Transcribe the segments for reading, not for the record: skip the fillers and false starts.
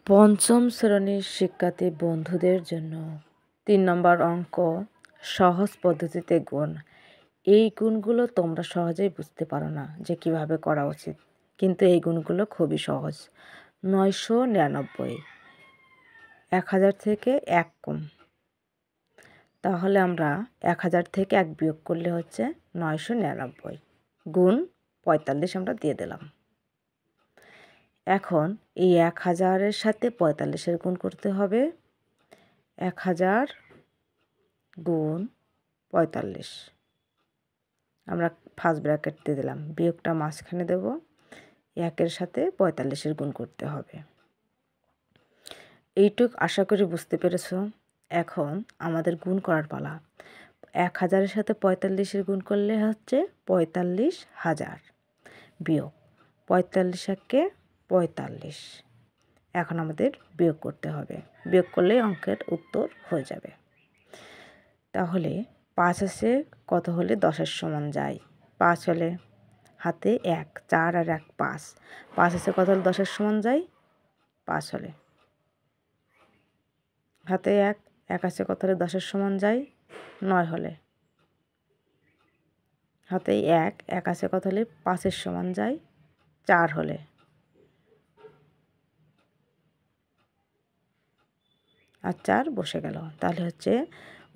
পঞ্চম শ্রেণীর শিক্ষার্থী বন্ধুদের জন্য 3 নম্বর অঙ্ক সহজ পদ্ধতিতে গুণ। এই গুণগুলো তোমরা সহজেই বুঝতে পারো না যে কিভাবে করা উচিত, কিন্তু এই গুণগুলো খুবই সহজ। 999 1000 থেকে 1 কম, তাহলে আমরা 1000 থেকে 1 বিয়োগ করলে হচ্ছে 999 গুণ 45 আমরা দিয়ে দিলাম। এখন এই 1000-এর সাথে 45-এর গুণ করতে হবে। 1000 গুণ 45 আমরা ফার্স্ট ব্র্যাকেট দিয়ে দিলাম, বিয়োগটা মাঝখানে দেব। 1-এর সাথে 45-এর গুণ করতে হবে। এইটুক আশা করি বুঝতে পেরেছো। এখন আমাদের গুণ করার পালা। 1000-এর সাথে 45-এর গুণ করলে হচ্ছে 45,000 বিয়োগ 45-কে 45। এখন আমাদের বিয়োগ করতে হবে, বিয়োগ করলে অঙ্কের উত্তর হয়ে যাবে। তাহলে 5 আছে কত হলে 10-এর সমান যায়? 5 হলে হাতে 1, 4 আর 1 5। 5 আছে কত হলে 10-এর সমান যায়? 5 হলে হাতে 1, 1 আছে কত হলে 10-এর সমান যায়? 9 হলে হাতে 1, 1 আছে কত হলে 5-এর সমান যায়? 4 হলে। আর 4 বসে গেল। তাহলে হচ্ছে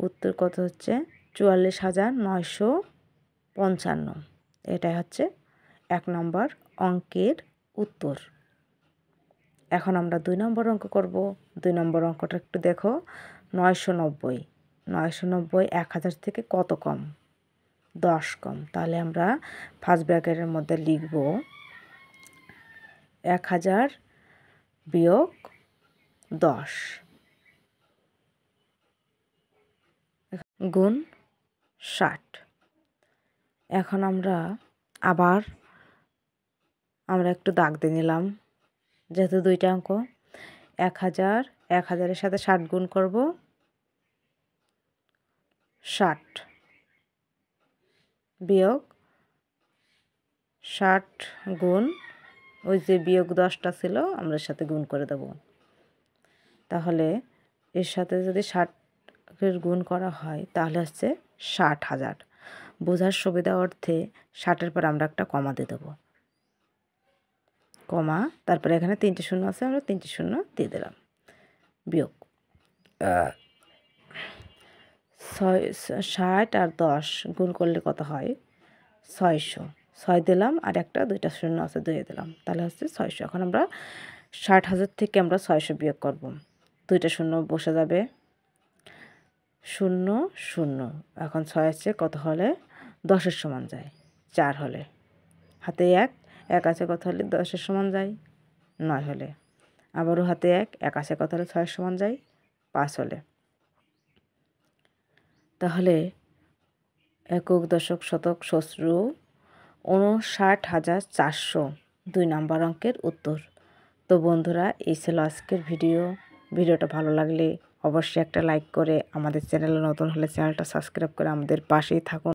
উত্তর কত হচ্ছে 44,955। এটাই হচ্ছে 1 নম্বর অঙ্কের উত্তর। এখন আমরা 2 নম্বর অঙ্ক করব। 2 নম্বর অঙ্কটা একটু দেখো। 990 1000 থেকে কত কম? 10 কম। তাহলে আমরা ফার্স্ট ব্র্যাকেটের মধ্যে লিখব 1000 বিয়োগ 10 গুণ 60। এখন আমরা একটু দাগ দিয়ে নিলাম, যেহেতু 2টা অঙ্ক। 1000-এর সাথে 60 গুণ করব, 60 বিয়োগ 60 গুণ ওই যে বিয়োগ 10টা ছিল আমরা সাথে গুণ করে দেব। তাহলে এর সাথে যদি 60-এর গুণ করা হয় তাহলে হচ্ছে 60,000। বোঝার সুবিধা অর্থে 60-এর পর আমরা একটা কমা দিয়ে দেবো, কমা, তারপরে এখানে 3টে শূন্য আছে, আমরা 3টে শূন্য দিয়ে দিলাম। বিয়োগ 60 আর 10 গুণ করলে কত হয়? 600। 6 দিলাম আর 2টা শূন্য আছে 2 দিলাম, তাহলে হচ্ছে 600। এখন আমরা 60,000 থেকে আমরা 600 বিয়োগ করব। 2টা শূন্য বসে যাবে, 0 0। এখন 6 আছে কত হলে 10-এর সমান যায়? 4 হলে হাতে 1, 1 আছে কত হলে 10-এর সমান যায়? 9 হলে। আবারও হাতে 1, 1 আছে কত হলে 6-এর সমান যায়? 5 হলে। তাহলে একক, দশক, শতক, সহস্র 59,400 2 নম্বর অঙ্কের উত্তর। তো বন্ধুরা, এই ছিল আজকের ভিডিওটা ভালো লাগলে অবশ্যই একটা লাইক করে, আমাদের চ্যানেলে নতুন হলে চ্যানেলটা সাবস্ক্রাইব করে আমাদের পাশেই থাকুন।